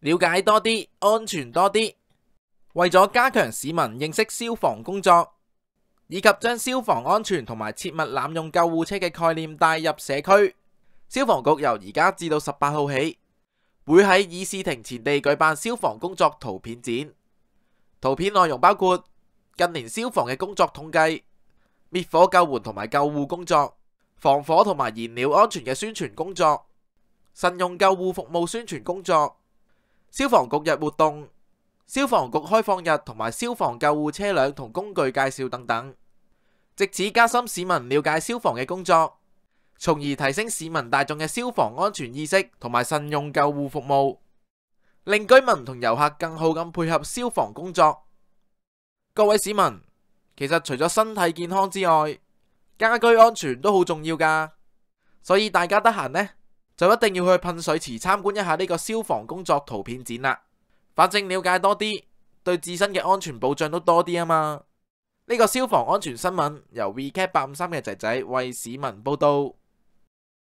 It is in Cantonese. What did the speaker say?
了解多啲，安全多啲。為咗加強市民認識消防工作，以及將消防安全同埋切勿濫用救護車嘅概念帶入社區，消防局由而家至到18號起，會喺議事亭前地舉辦消防工作圖片展。圖片內容包括近年消防嘅工作統計、滅火救援同埋救護工作、防火同埋燃料安全嘅宣傳工作、慎用救護服務宣傳工作、消防局日活動、消防局開放日同埋消防救護車輛同工具介紹等等，藉此加深市民了解消防嘅工作，從而提升市民大眾嘅消防安全意識同埋慎用救護服務，令居民同遊客更好咁配合消防工作。各位市民，其實除咗身體健康之外，家居安全都好重要㗎，所以大家得閒呢，就一定要去噴水池參觀一下呢個消防工作圖片展啦。反正了解多啲，對自身嘅安全保障都多啲啊嘛。呢個消防安全新聞由 VCAT 853嘅仔仔為市民報道。